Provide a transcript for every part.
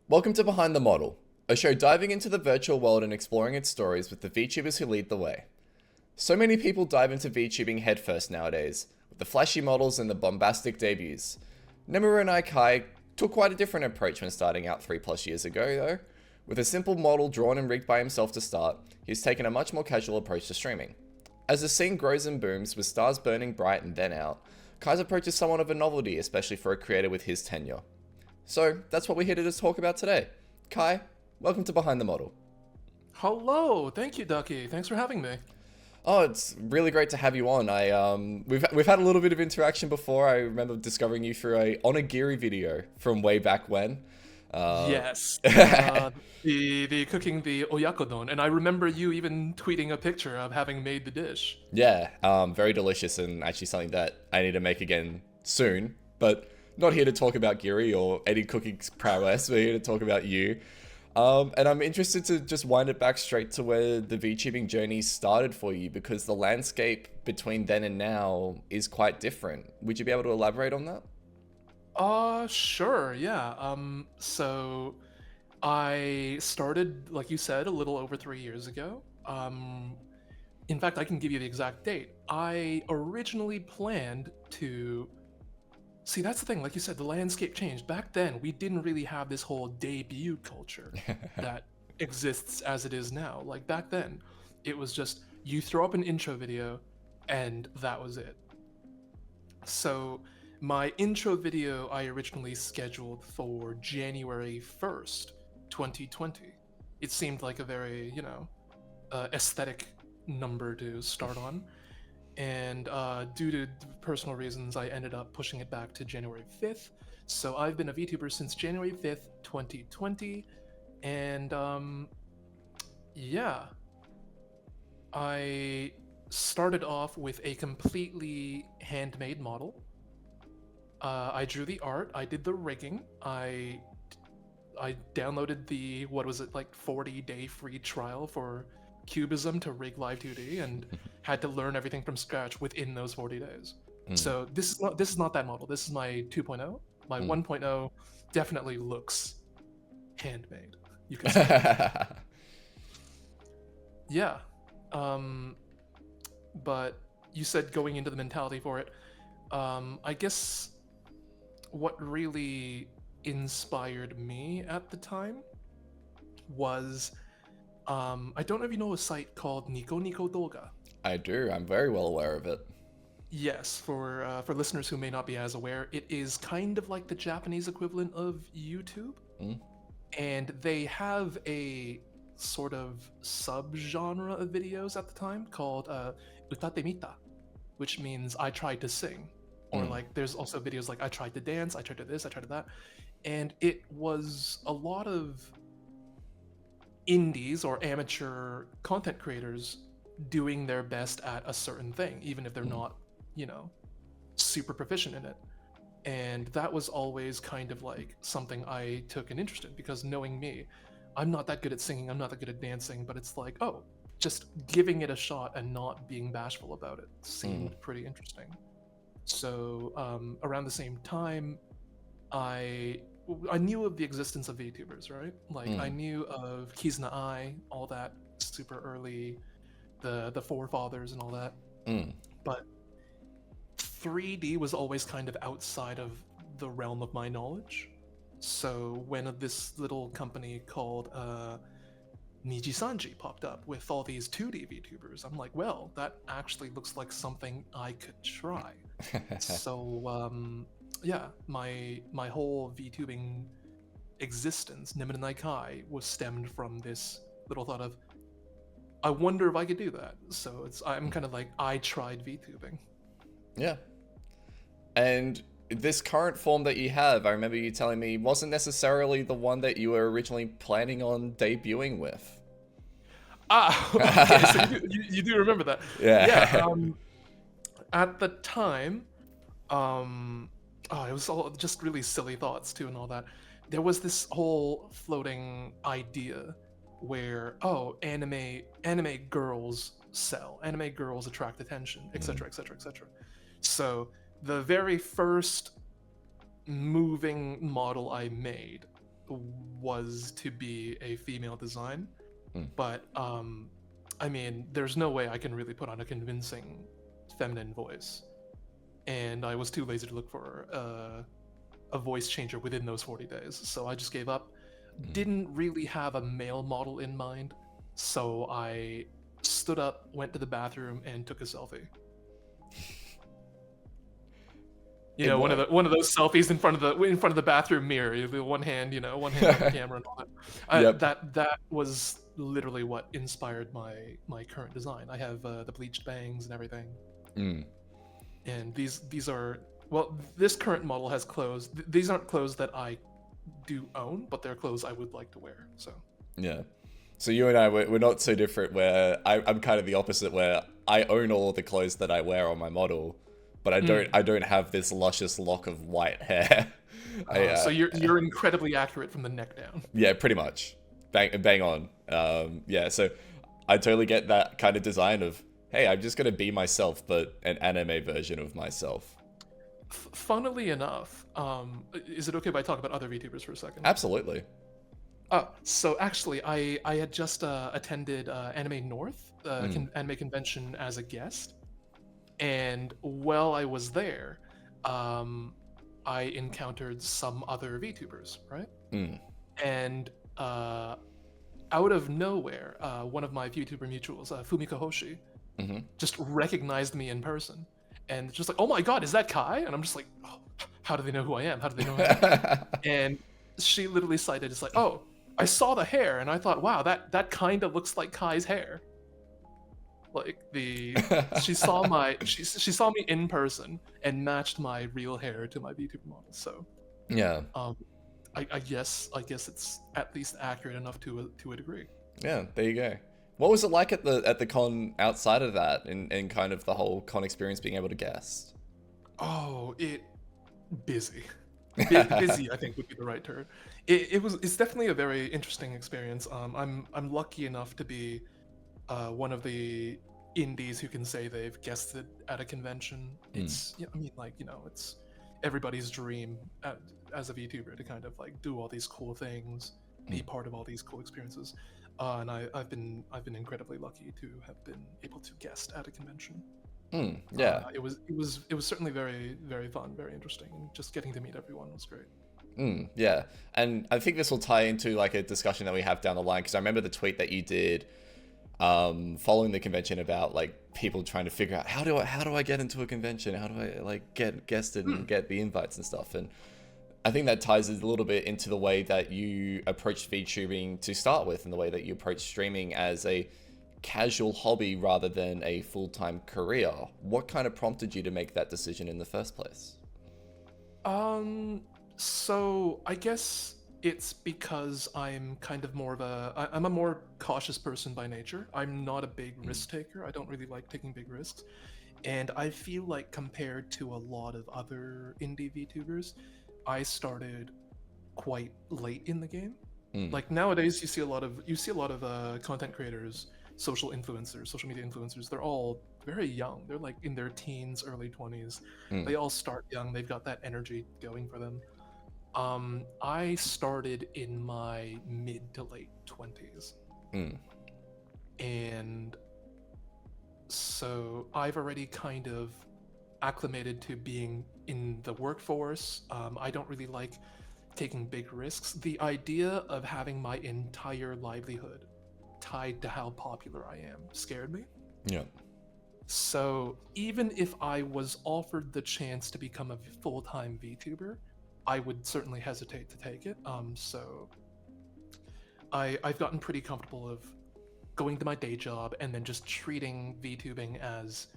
Welcome to Behind the Model, a show diving into the virtual world and exploring its stories with the VTubers who lead the way. So many people dive into VTubing headfirst nowadays, with the flashy models and the bombastic debuts. Nemurenai Kai took quite a different approach when starting out 3+ years ago though. With a simple model drawn and rigged by himself to start, he's taken a much more casual approach to streaming. As the scene grows and booms, with stars burning bright and then out, Kai's approach is somewhat of a novelty, especially for a creator with his tenure. So that's what we're here to just talk about today. Kai, welcome to Behind the Model. Hello, thank you, Ducky. Thanks for having me. Oh, it's really great to have you on. We've had a little bit of interaction before. I remember discovering you through a onigiri video from way back when. Yes, the cooking the oyakodon, and I remember you even tweeting a picture of having made the dish. Yeah, very delicious and actually something that I need to make again soon. But not here to talk about giri or any cooking prowess. We're here to talk about you. And I'm interested to just wind it back straight to where the VTubing journey started for you, because the landscape between then and now is quite different. Would you be able to elaborate on that? Sure, yeah. So I started, like you said, a little over 3 years ago. In fact, I can give you the exact date. I originally planned to see, that's the thing, like you said, the landscape changed. Back then, we didn't really have this whole debut culture that exists as it is now. Like back then, it was just you throw up an intro video and that was it. So my intro video I originally scheduled for January 1st, 2020. It seemed like a very, aesthetic number to start on. And due to personal reasons, I ended up pushing it back to January 5th. So I've been a VTuber since January 5th, 2020. And yeah, I started off with a completely handmade model. I drew the art, I did the rigging, I downloaded the, what was it, like 40-day free trial for Cubism to rig Live 2D, and had to learn everything from scratch within those 40 days. So this is not that model. This is my 2.0. My 1.0 definitely looks handmade. You can say. Yeah. But you said going into the mentality for it. I guess what really inspired me at the time was I don't know if you know a site called Nico Nico Doga. I do. I'm very well aware of it. Yes, for listeners who may not be as aware, it is kind of like the Japanese equivalent of YouTube, and they have a sort of subgenre of videos at the time called utate mita, which means I tried to sing, or like there's also videos like I tried to dance, I tried to this, I tried to that, and it was a lot of indies or amateur content creators doing their best at a certain thing, even if they're not, super proficient in it. And that was always kind of like something I took an interest in, because knowing me, I'm not that good at singing, I'm not that good at dancing, but it's like, oh, just giving it a shot and not being bashful about it seemed pretty interesting. So around the same time, I knew of the existence of VTubers, right? Like I knew of Kizuna Ai, all that super early, the forefathers and all that. But 3D was always kind of outside of the realm of my knowledge. So when this little company called Nijisanji popped up with all these 2D VTubers, I'm like, well, that actually looks like something I could try. So yeah, my whole VTubing existence, Nemurenai Kai, was stemmed from this little thought of, I wonder if I could do that. So I'm kind of like, I tried VTubing. Yeah. And this current form that you have, I remember you telling me, wasn't necessarily the one that you were originally planning on debuting with. Okay, so you do remember that. Yeah. At the time, it was all just really silly thoughts too and all that. There was this whole floating idea where, anime girls sell, anime girls attract attention, etc., etc., etc. So the very first moving model I made was to be a female design, Mm. but I mean, there's no way I can really put on a convincing feminine voice, and I was too lazy to look for a voice changer within those 40 days, so I just gave up. Didn't really have a male model in mind, so I stood up, went to the bathroom, and took a selfie. You know, one of those selfies in front of the bathroom mirror. You have one hand, one hand on the camera and all that. That was literally what inspired my current design. I have the bleached bangs and everything. And these are, well, this current model has clothes. These aren't clothes that I do own, but they're clothes I would like to wear. So yeah. So you and I, we're not so different. Where I'm kind of the opposite, where I own all the clothes that I wear on my model, but I don't have this luscious lock of white hair. So you're incredibly accurate from the neck down. Yeah, pretty much. Bang on. Yeah, so I totally get that kind of design of, hey, I'm just gonna be myself, but an anime version of myself. Funnily enough, is it okay if I talk about other VTubers for a second? Absolutely. So actually, I had just attended Anime North, anime convention as a guest, and while I was there, I encountered some other VTubers, right? And out of nowhere, one of my VTuber mutuals, Fumiko Hoshi, just recognized me in person, and just like, "Oh my God, is that Kai?" And I'm just like, oh, "How do they know who I am? How do they know who I am?" And she literally cited, "It's like, oh, I saw the hair, and I thought, wow, that kind of looks like Kai's hair." Like she saw me in person and matched my real hair to my VTuber model. So yeah, I guess it's at least accurate enough to a degree. Yeah, there you go. What was it like at the con outside of that, and kind of the whole con experience, being able to guest? Oh, busy. Busy, I think would be the right term. It's definitely a very interesting experience. I'm lucky enough to be one of the indies who can say they've guested at a convention. It's it's everybody's dream as a VTuber to kind of like do all these cool things, be part of all these cool experiences. And I've been incredibly lucky to have been able to guest at a convention. Yeah. It was certainly very, very fun, very interesting, and just getting to meet everyone was great. Yeah, and I think this will tie into like a discussion that we have down the line, because I remember the tweet that you did following the convention about like people trying to figure out how do I get into a convention, how do I like get guested and get the invites and stuff. And I think that ties a little bit into the way that you approached VTubing to start with, and the way that you approach streaming as a casual hobby rather than a full-time career. What kind of prompted you to make that decision in the first place? So I guess it's because I'm kind of I'm a more cautious person by nature. I'm not a big risk taker. I don't really like taking big risks. And I feel like compared to a lot of other indie VTubers, I started quite late in the game. Like nowadays you see a lot of content creators, social influencers, social media influencers. They're all very young. They're like in their teens, early 20s. They all start young. They've got that energy going for them. I started in my mid to late 20s. And so I've already kind of acclimated to being in the workforce. I don't really like taking big risks. The idea of having my entire livelihood tied to how popular I am scared me. Yeah. So even if I was offered the chance to become a full-time VTuber, I would certainly hesitate to take it. So I've gotten pretty comfortable of going to my day job and then just treating VTubing as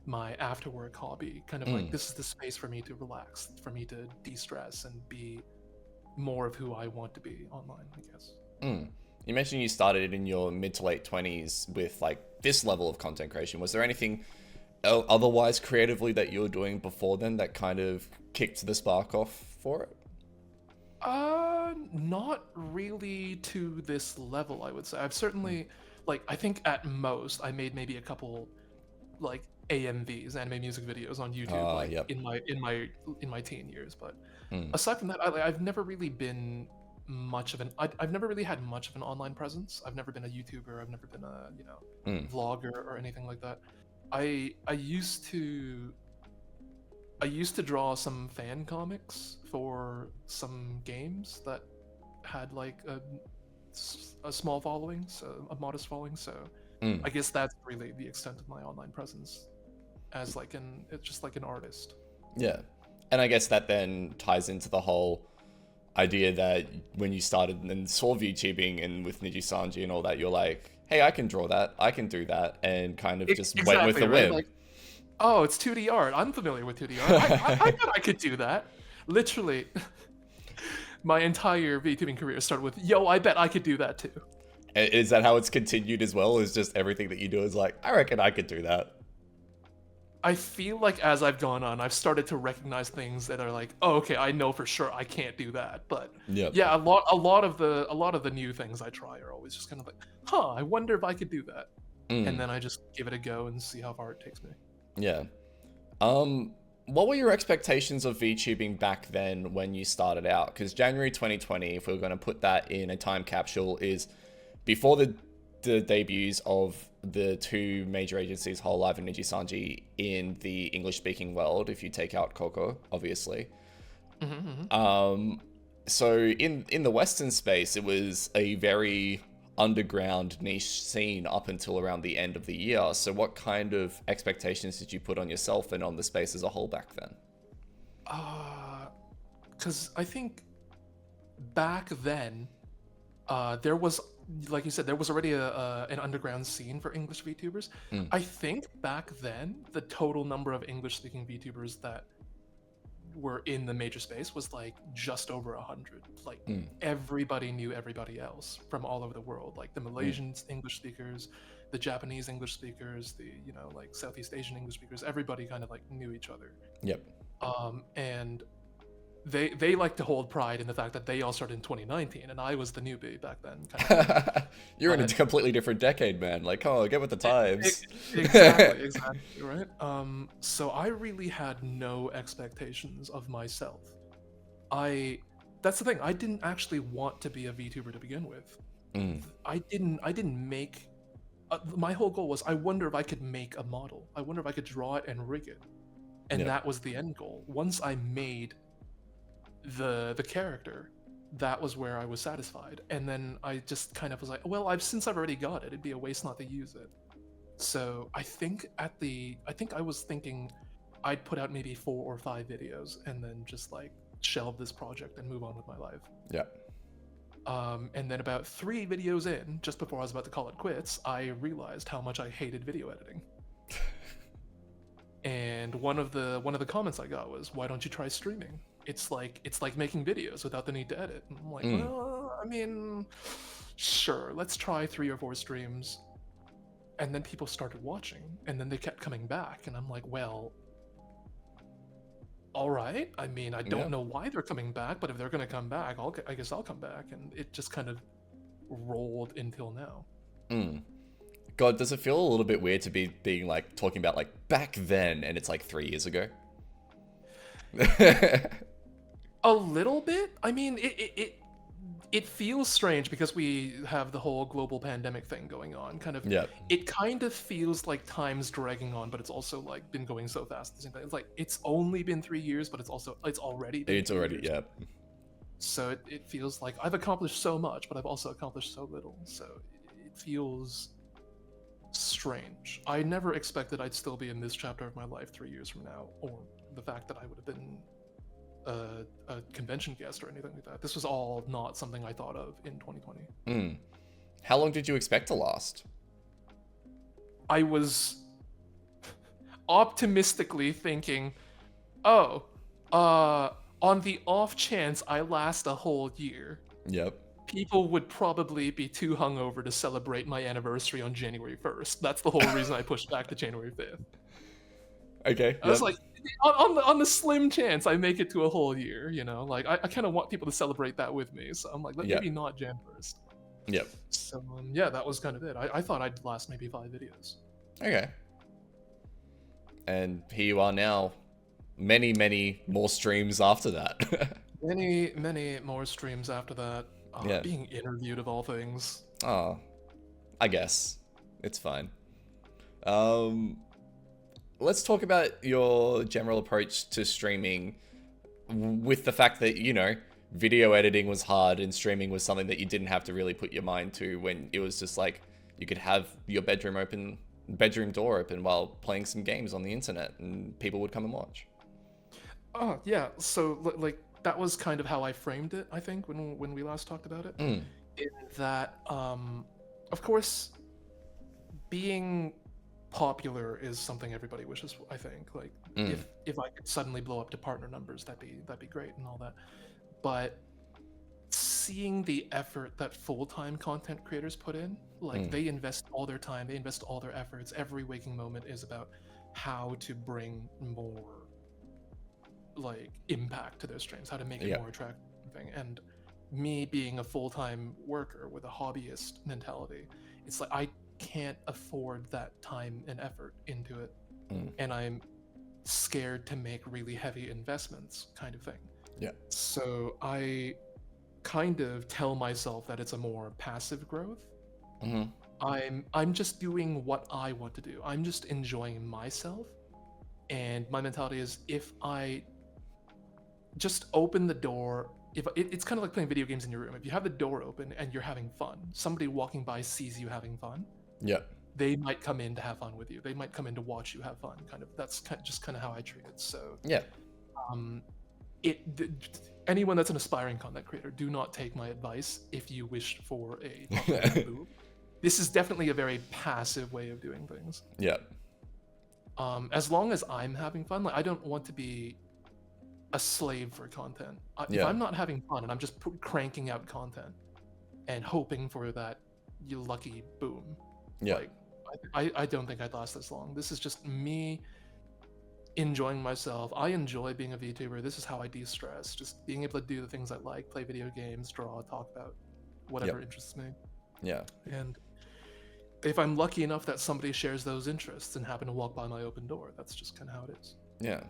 my after-work hobby. Kind of like, this is the space for me to relax, for me to de-stress and be more of who I want to be online, I guess. You mentioned you started in your mid to late 20s with like this level of content creation. Was there anything otherwise creatively that you were doing before then that kind of kicked the spark off for it? Not really to this level, I would say. I've certainly, like, I think at most I made maybe a couple like AMVs, anime music videos on YouTube, in my teen years. But aside from that, I've never really been much of an I've never really had much of an online presence. I've never been a YouTuber. I've never been a vlogger or anything like that. I used to draw some fan comics for some games that had like a small following, so a modest following. So I guess that's really the extent of my online presence as like it's just like an artist. Yeah. And I guess that then ties into the whole idea that when you started and saw VTubing and with Nijisanji and all that, you're like, hey, I can draw that, I can do that, and kind of just went with the whim. Like, oh, it's 2D art. I'm familiar with 2D art. I thought I could do that. Literally, my entire VTubing career started with, yo, I bet I could do that too. Is that how it's continued as well? Is just everything that you do is like, I reckon I could do that? I feel like as I've gone on, I've started to recognize things that are like, oh, okay, I know for sure I can't do that. But yeah, a lot of the new things I try are always just kind of like, huh, I wonder if I could do that. And then I just give it a go and see how far it takes me. Yeah. What were your expectations of VTubing back then when you started out? Because January 2020, if we we're going to put that in a time capsule, is before the debuts of the two major agencies, Hololive and Nijisanji, in the English-speaking world, if you take out Coco, obviously. So in the Western space, it was a very underground niche scene up until around the end of the year. So what kind of expectations did you put on yourself and on the space as a whole back then? Because I think back then, there was, like you said, there was already an underground scene for English VTubers. I think back then, the total number of English-speaking VTubers that were in the major space was like just over 100. Like everybody knew everybody else from all over the world. Like the Malaysian English speakers, the Japanese English speakers, the like Southeast Asian English speakers. Everybody kind of like knew each other. Yep. And they like to hold pride in the fact that they all started in 2019, and I was the newbie back then. Kind of. You're in a completely different decade, man. Like, oh, get with the times. Exactly, right? So I really had no expectations of myself. That's the thing. I didn't actually want to be a VTuber to begin with. I didn't make. My whole goal was, I wonder if I could make a model. I wonder if I could draw it and rig it, and that was the end goal. Once I made the character, that was where I was satisfied. And then I just kind of was like, well, since I've already got it, it'd be a waste not to use it. So I think I was thinking I'd put out maybe 4 or 5 videos and then just like shelve this project and move on with my life. Yeah. And then about 3 videos in, just before I was about to call it quits, I realized how much I hated video editing. And one of the comments I got was, why don't you try streaming? It's like making videos without the need to edit. And I'm like, well, I mean, sure, let's try 3 or 4 streams. And then people started watching, and then they kept coming back, and I'm like, well, all right. I mean, I don't know why they're coming back, but if they're gonna come back, I guess I'll come back. And it just kind of rolled until now. God, does it feel a little bit weird to be being like talking about like back then, and it's like 3 years ago? A little bit. I mean, it feels strange because we have the whole global pandemic thing going on. Kind of. Yeah. It kind of feels like time's dragging on, but it's also like been going so fast at the same time. It's like it's only been 3 years, but it's already been 3 years. Yeah. So it feels like I've accomplished so much, but I've also accomplished so little. So it feels strange. I never expected I'd still be in this chapter of my life 3 years from now, or the fact that I would have been a convention guest or anything like that. This was all not something I thought of in 2020. How long did you expect to last? I was optimistically thinking, on the off chance I last a whole year, people would probably be too hungover to celebrate my anniversary on January 1st. That's the whole reason I pushed back to January 5th. Okay. I was like, on the slim chance I make it to a whole year, like I kind of want people to celebrate that with me. So I'm like, maybe not Jan 1st. Yep. So yeah, that was kind of it. I thought I'd last maybe 5 videos. Okay. And here you are now, many more streams after that. Many more streams after that. Yeah. Being interviewed of all things. Oh, I guess it's fine. Um, let's talk about your general approach to streaming with the fact that, video editing was hard and streaming was something that you didn't have to really put your mind to, when it was just like you could have your bedroom door open while playing some games on the internet and people would come and watch. Oh, yeah. So, like, that was kind of how I framed it, I think, when we last talked about it. Mm. In that, of course, being popular is something everybody wishes, I think. Like, if I could suddenly blow up to partner numbers, that'd be great and all that. But seeing the effort that full-time content creators put in, like, they invest all their time, they invest all their efforts. Every waking moment is about how to bring more, like, impact to their streams, how to make it more attractive. And me being a full-time worker with a hobbyist mentality, it's like I can't afford that time and effort into it, and I'm scared to make really heavy investments, kind of thing. Yeah. So I kind of tell myself that it's a more passive growth. I'm just doing what I want to do. I'm just enjoying myself, and my mentality is, if I just open the door, it's kind of like playing video games in your room. If you have the door open and you're having fun, somebody walking by sees you having fun. Yeah. They might come in to have fun with you. They might come in to watch you have fun. That's just kind of how I treat it. So yeah. Anyone that's an aspiring content creator, do not take my advice if you wish for a boom. This is definitely a very passive way of doing things. Yeah. As long as I'm having fun, like, I don't want to be a slave for content. If I'm not having fun and I'm just cranking out content and hoping for that lucky boom, like, I don't think I'd last this long. This is just me enjoying myself. I enjoy being a VTuber. This is how I de-stress. Just being able to do the things I like, play video games, draw, talk about whatever interests me. Yeah. And if I'm lucky enough that somebody shares those interests and happen to walk by my open door, that's just kind of how it is. Yeah.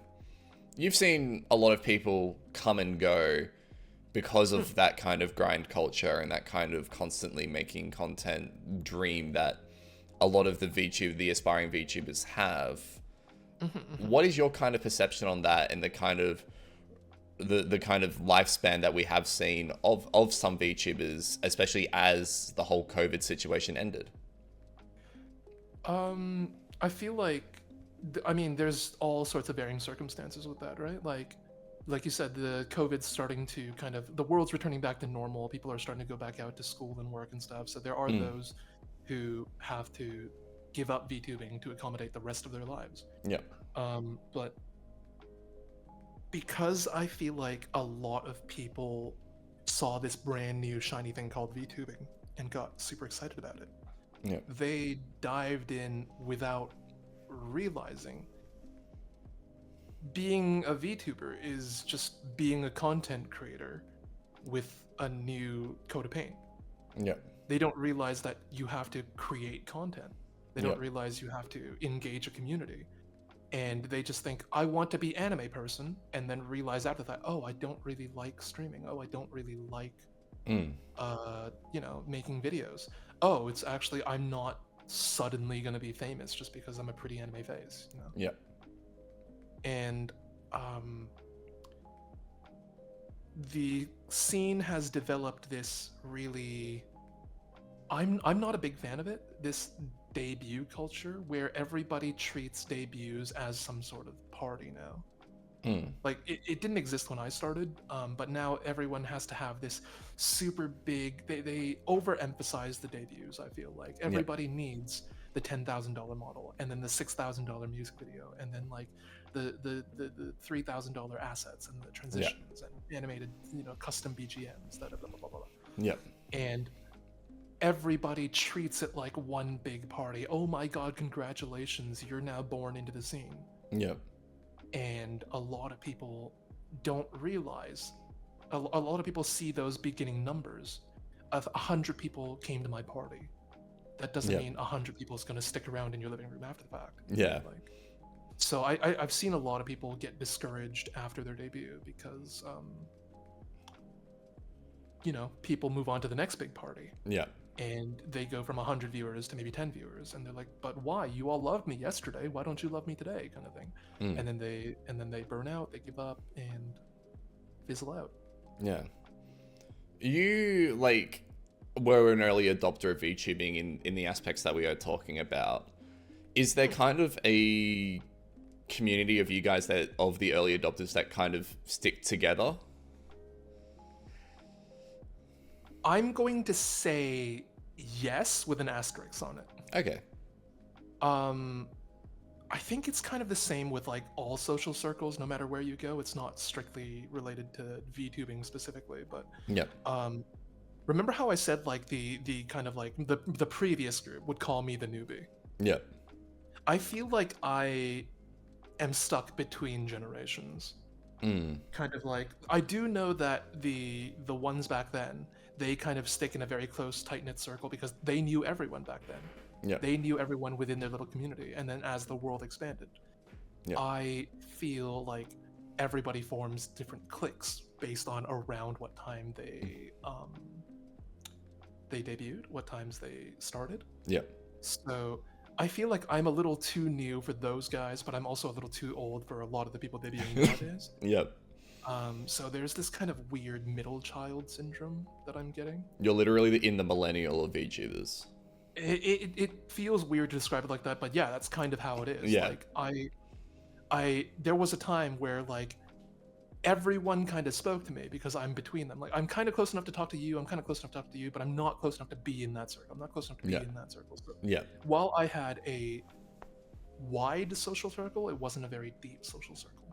You've seen a lot of people come and go because of that kind of grind culture and that kind of constantly making content dream that a lot of the aspiring VTubers have. What is your kind of perception on that, and the kind of lifespan that we have seen of some VTubers, especially as the whole COVID situation ended? I feel like, I mean, there's all sorts of varying circumstances with that, right? Like you said, the COVID's starting to the world's returning back to normal. People are starting to go back out to school and work and stuff. So there are those who have to give up VTubing to accommodate the rest of their lives. Yeah. But because I feel like a lot of people saw this brand new shiny thing called VTubing and got super excited about it, they dived in without realizing being a VTuber is just being a content creator with a new coat of paint. Yeah. They don't realize that you have to create content. They don't realize you have to engage a community. And they just think, I want to be anime person, and then realize after that, oh, I don't really like streaming. Oh, I don't really like, making videos. Oh, it's actually, I'm not suddenly going to be famous just because I'm a pretty anime face. Yeah. And the scene has developed this really, I'm not a big fan of it, this debut culture where everybody treats debuts as some sort of party now. Like, it didn't exist when I started, but now everyone has to have this super big, they overemphasize the debuts. I feel like everybody needs the $10,000 model, and then the $6,000 music video, and then like the $3,000 assets and the transitions and animated, custom BGMs, blah, blah, blah, blah, blah. Yeah. And everybody treats it like one big party. Oh my god, congratulations, you're now born into the scene. Yeah. And a lot of people don't realize, a lot of people see those beginning numbers of 100 people came to my party. That doesn't mean 100 people is going to stick around in your living room after the fact. Yeah. So I've seen a lot of people get discouraged after their debut because people move on to the next big party. Yeah. And they go from 100 viewers to maybe 10 viewers, and they're like, but why? You all loved me yesterday, why don't you love me today, kind of thing. And then they burn out, they give up and fizzle out. Yeah. You were an early adopter of VTubing in the aspects that we are talking about. Is there kind of a community of you guys of the early adopters that kind of stick together? I'm going to say yes with an asterisk on it. Okay. I think it's kind of the same with all social circles, no matter where you go. It's not strictly related to VTubing specifically, but yeah. Remember how I said the kind of the previous group would call me the newbie? Yeah. I feel like I am stuck between generations. Kind of I do know that the ones back then, they kind of stick in a very close, tight-knit circle because they knew everyone back then. Yeah. They knew everyone within their little community, and then as the world expanded, I feel like everybody forms different cliques based on around what time they debuted, what times they started. Yeah. So I feel like I'm a little too new for those guys, but I'm also a little too old for a lot of the people debuting nowadays. Yep. So there's this kind of weird middle child syndrome that I'm getting. You're literally in the millennial of VTubers. It feels weird to describe it like that, but yeah, that's kind of how it is. Yeah. There was a time where everyone kind of spoke to me because I'm between them. I'm kind of close enough to talk to you, I'm kind of close enough to talk to you, but I'm not close enough to be in that circle. I'm not close enough to be in that circle. So while I had a wide social circle, it wasn't a very deep social circle.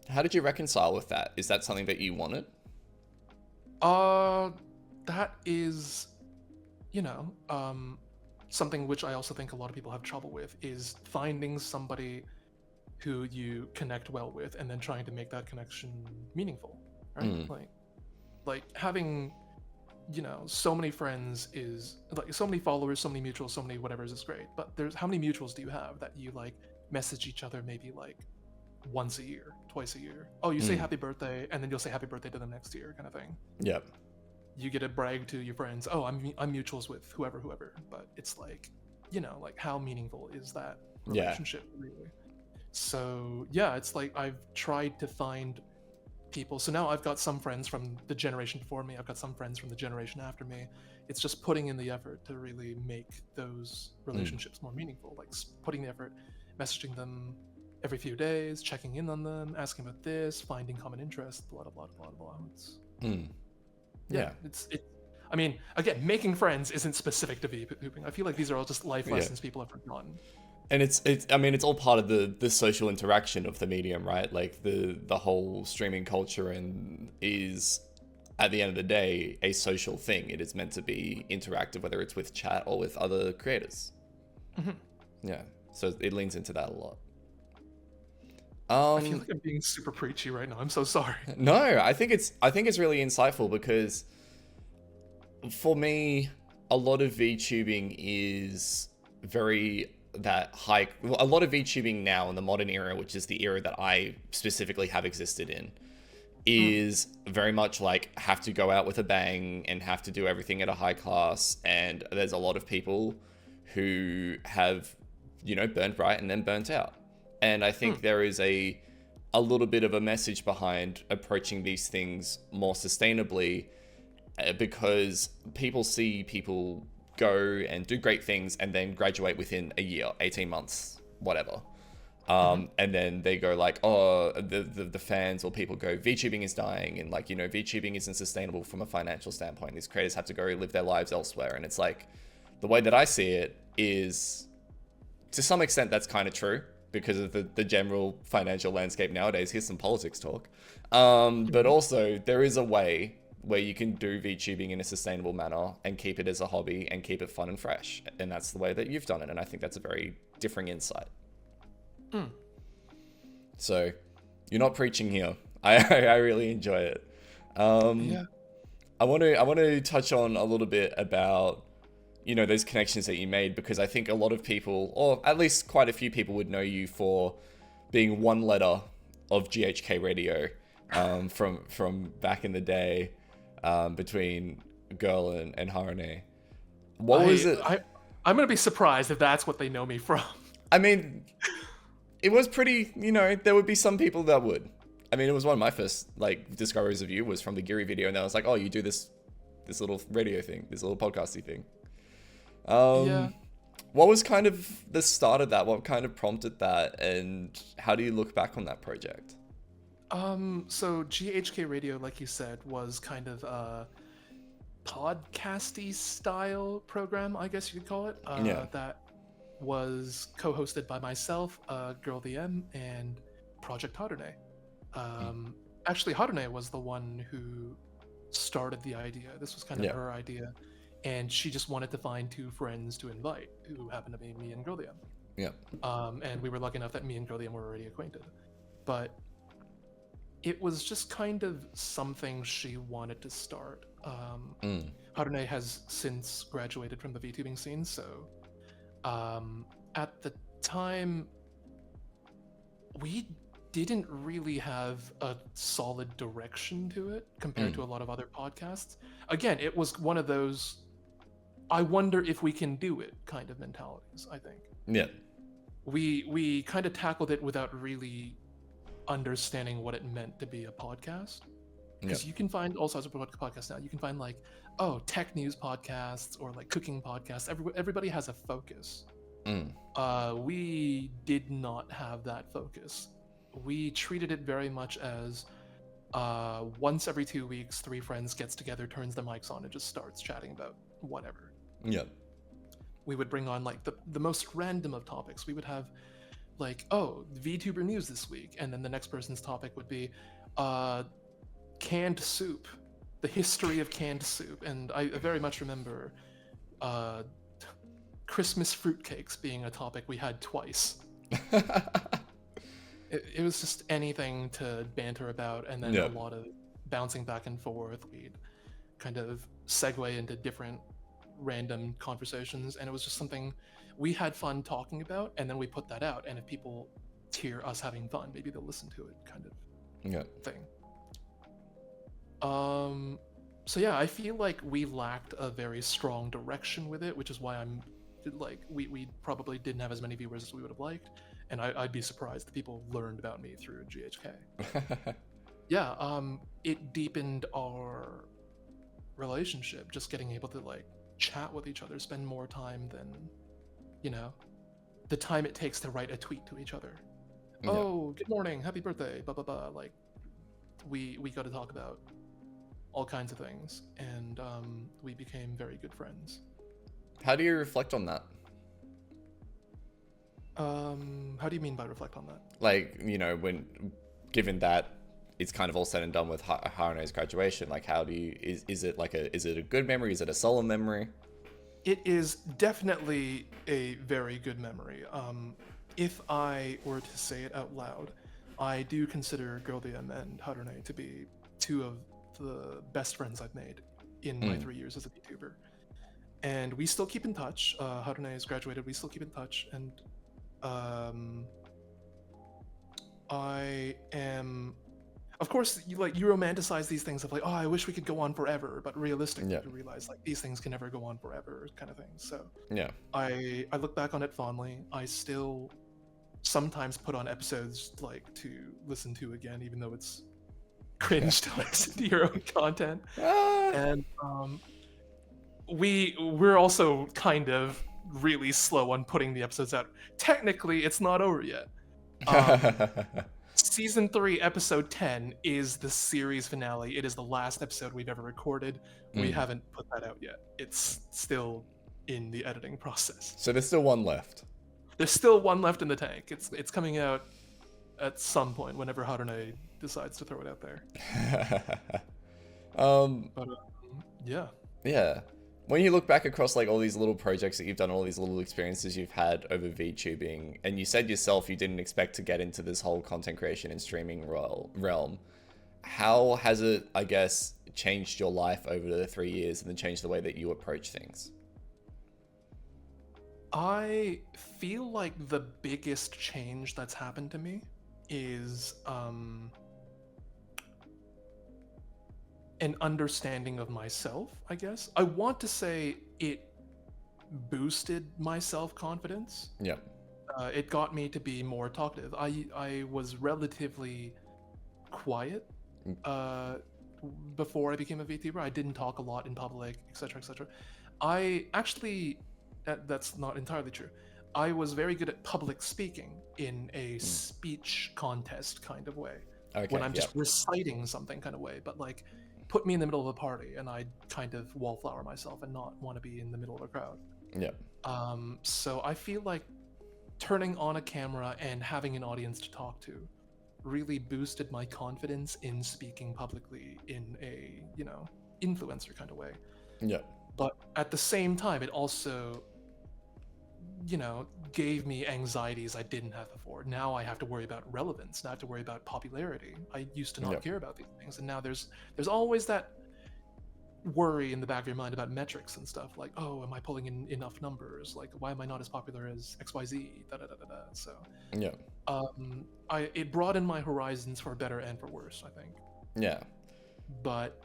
How did you reconcile with that? Is that something that you wanted? That is, something which I also think a lot of people have trouble with, is finding somebody who you connect well with and then trying to make that connection meaningful, right? Like having, so many friends is so many followers, so many mutuals, so many whatevers is great, but there's how many mutuals do you have that you message each other maybe once a year, twice a year? Oh, you say happy birthday, and then you'll say happy birthday to the next year, kind of thing. Yep. You get to brag to your friends, oh, I'm mutuals with whoever, but it's how meaningful is that relationship really? So yeah, it's I've tried to find people. So now I've got some friends from the generation before me, I've got some friends from the generation after me. It's just putting in the effort to really make those relationships more meaningful, putting the effort, messaging them every few days, checking in on them, asking about this, finding common interests, blah blah blah blah blah. It's I mean, again, making friends isn't specific to VTubing. I feel like these are all just life lessons people have forgotten. And it's all part of the social interaction of the medium, right? The whole streaming culture and is, at the end of the day, a social thing. It is meant to be interactive, whether it's with chat or with other creators. Yeah, so it leans into that a lot. I feel like I'm being super preachy right now. I'm so sorry. No, I think it's really insightful because for me, a lot of VTubing is very that high. A lot of VTubing now in the modern era, which is the era that I specifically have existed in, is very much have to go out with a bang and have to do everything at a high class. And there's a lot of people who have, burned bright and then burnt out. And I think there is a little bit of a message behind approaching these things more sustainably, because people see people go and do great things and then graduate within a year, 18 months, whatever. And then they go the fans or people go, VTubing is dying, and VTubing isn't sustainable from a financial standpoint. These creators have to go live their lives elsewhere. And it's the way that I see it is, to some extent, that's kind of true, because of the general financial landscape nowadays. Here's some politics talk. But also, there is a way where you can do VTubing in a sustainable manner and keep it as a hobby and keep it fun and fresh. And that's the way that you've done it. And I think that's a very differing insight. So, you're not preaching here. I really enjoy it. I want to touch on a little bit about those connections that you made, because I think a lot of people, or at least quite a few people, would know you for being one letter of GHK Radio from back in the day. between Girl and Harune. What was it? I'm gonna be surprised if that's what they know me from. I mean, it was pretty, there would be some people that would. I mean, it was one of my first, discoveries of you was from the Geary video, and I was like, oh, you do this little radio thing, this little podcasty thing. Yeah. What was kind of the start of that? What kind of prompted that, and how do you look back on that project? So GHK Radio, like you said, was kind of a podcasty style program, I guess you could call it. That was co-hosted by myself, Girl the M, and Project Harune. Actually, Harune was the one who started the idea. This was kind of her idea, and she just wanted to find two friends to invite, who happened to be me and Girl the M. Yeah. And we were lucky enough that me and Girl the M were already acquainted. But it was just kind of something she wanted to start. Harune has since graduated from the VTubing scene, so at the time, we didn't really have a solid direction to it compared to a lot of other podcasts. Again, it was one of those, I wonder if we can do it kind of mentalities, I think. Yeah. We kind of tackled it without really understanding what it meant to be a podcast. Because you can find all sorts of podcasts now. You can find tech news podcasts or cooking podcasts. Everybody has a focus. We did not have that focus. We treated it very much as once every 2 weeks, three friends gets together, turns their mics on, and just starts chatting about whatever. Yeah. We would bring on the most random of topics. We would have VTuber news this week, and then the next person's topic would be canned soup, the history of canned soup. And I very much remember Christmas fruitcakes being a topic we had twice. It was just anything to banter about, and then a lot of bouncing back and forth. We'd kind of segue into different random conversations, and it was just something we had fun talking about, and then we put that out, and if people hear us having fun, maybe they'll listen to it kind of thing. So yeah, I feel like we lacked a very strong direction with it, which is why we probably didn't have as many viewers as we would have liked, and I'd be surprised that people learned about me through GHK. It deepened our relationship, just getting able to chat with each other, spend more time than the time it takes to write a tweet to each other. Oh, good morning, happy birthday, blah blah blah. We got to talk about all kinds of things, and we became very good friends. How do you reflect on that? How do you mean by reflect on that? When given that it's kind of all said and done with Harune's graduation, how do you, is it a good memory? Is it a solemn memory? It is definitely a very good memory. If I were to say it out loud, I do consider Girl DM and Harune to be two of the best friends I've made in my 3 years as a VTuber. And we still keep in touch. Harune has graduated, we still keep in touch, and I am, of course, you romanticize these things of oh, I wish we could go on forever, but realistically, you realize these things can never go on forever, kind of thing. So I look back on it fondly. I still sometimes put on episodes to listen to again, even though it's cringe to listen to your own content. And we're also kind of really slow on putting the episodes out. Technically, it's not over yet. Season 3, episode 10 is the series finale. It is the last episode we've ever recorded. We haven't put that out yet. It's still in the editing process. So there's still one left. There's still one left in the tank. It's coming out at some point, whenever Harune decides to throw it out there. Yeah. When you look back across all these little projects that you've done, all these little experiences you've had over VTubing, and you said yourself you didn't expect to get into this whole content creation and streaming realm, how has it, I guess, changed your life over the 3 years and then changed the way that you approach things? I feel like the biggest change that's happened to me is an understanding of myself, I guess. I want to say it boosted my self-confidence. Yep. It got me to be more talkative. I was relatively quiet before I became a VTuber. I didn't talk a lot in public, etc., etc. I actually, that's not entirely true. I was very good at public speaking in a speech contest kind of way. Okay. When I'm just reciting something kind of way, but like put me in the middle of a party and I'd kind of wallflower myself and not want to be in the middle of a crowd. Yeah. So I feel like turning on a camera and having an audience to talk to really boosted my confidence in speaking publicly in a, influencer kind of way. Yeah. But at the same time, it also, gave me anxieties I didn't have before. Now I have to worry about relevance. Now I have to worry about popularity. I used to not care about these things, and now there's always that worry in the back of your mind about metrics and stuff, like, oh, am I pulling in enough numbers? Like, why am I not as popular as XYZ? So Yeah. It broadened my horizons for better and for worse, I think. Yeah. But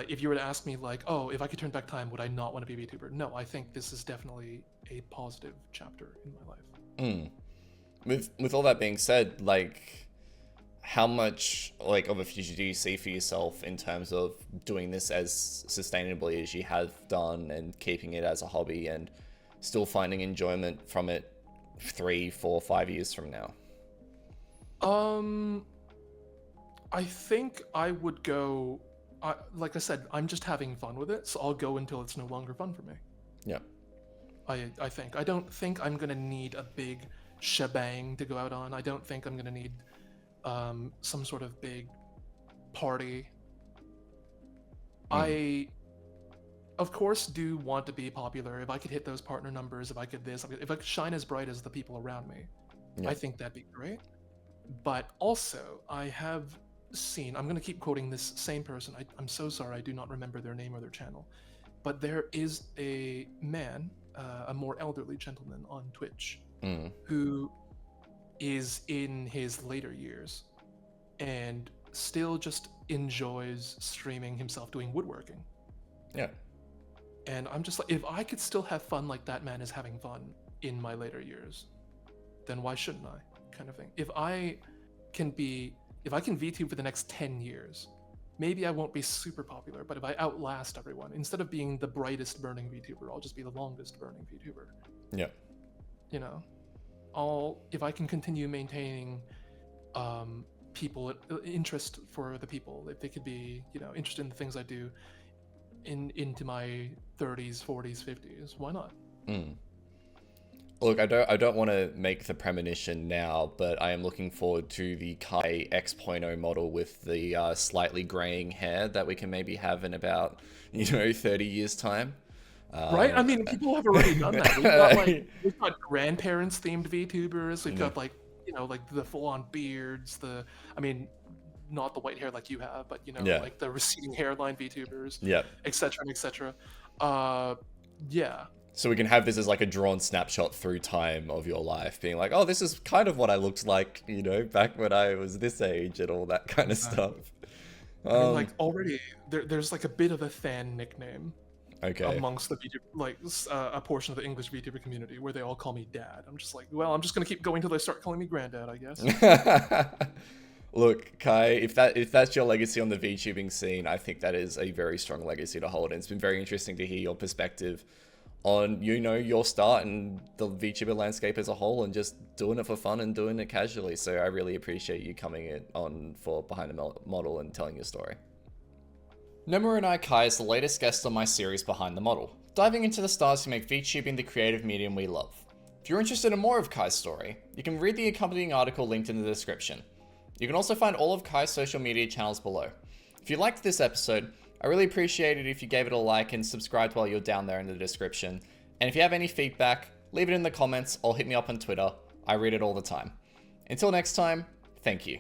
if you were to ask me, like, oh, if I could turn back time, would I not want to be a VTuber? No, I think this is definitely a positive chapter in my life. With all that being said, like, how much of a future do you see for yourself in terms of doing this as sustainably as you have done and keeping it as a hobby and still finding enjoyment from it 3, 4, 5 years from now? I think I would go, like I said, I'm just having fun with it, so I'll go until it's no longer fun for me. Yeah. I don't think I'm gonna need a big shebang to go out on. I don't think I'm gonna need some sort of big party. I, of course, do want to be popular. If I could hit those partner numbers, if I could shine as bright as the people around me, I think that'd be great. But also, I have seen, I'm going to keep quoting this same person. I'm so sorry, I do not remember their name or their channel. But there is a man, a more elderly gentleman on Twitch, who is in his later years and still just enjoys streaming himself doing woodworking. Yeah. And I'm just like, if I could still have fun like that man is having fun in my later years, then why shouldn't I? Kind of thing. If I can VTube for the next 10 years, maybe I won't be super popular, but if I outlast everyone, instead of being the brightest burning VTuber, I'll just be the longest burning VTuber. Yeah. If I can continue maintaining interest for the people, if they could be, interested in the things I do into my 30s, 40s, 50s, why not? Look, I don't want to make the premonition now, but I am looking forward to the Kai X.0 model with the slightly graying hair that we can maybe have in about 30 years time. Right? I mean, people have already done that. We've got grandparents themed VTubers. We've got the full-on beards. Not the white hair like you have, but like the receding hairline VTubers. Yeah. Etc. Etc. Yeah. So we can have this as like a drawn snapshot through time of your life, being like, oh, this is kind of what I looked like, back when I was this age and all that kind of stuff. Already there's like a bit of a fan nickname. Okay. Amongst the VTuber, a portion of the English VTuber community where they all call me Dad. I'm just like, well, I'm just gonna keep going till they start calling me Granddad, I guess. Look, Kai, if that's your legacy on the VTubing scene, I think that is a very strong legacy to hold. And it's been very interesting to hear your perspective on, your start and the VTuber landscape as a whole and just doing it for fun and doing it casually. So I really appreciate you coming on for Behind the Model and telling your story. Nemurenai Kai is the latest guest on my series Behind the Model, diving into the stars who make VTubing the creative medium we love. If you're interested in more of Kai's story, you can read the accompanying article linked in the description. You can also find all of Kai's social media channels below. If you liked this episode, I really appreciate it if you gave it a like and subscribed while you're down there in the description. And if you have any feedback, leave it in the comments or hit me up on Twitter. I read it all the time. Until next time, thank you.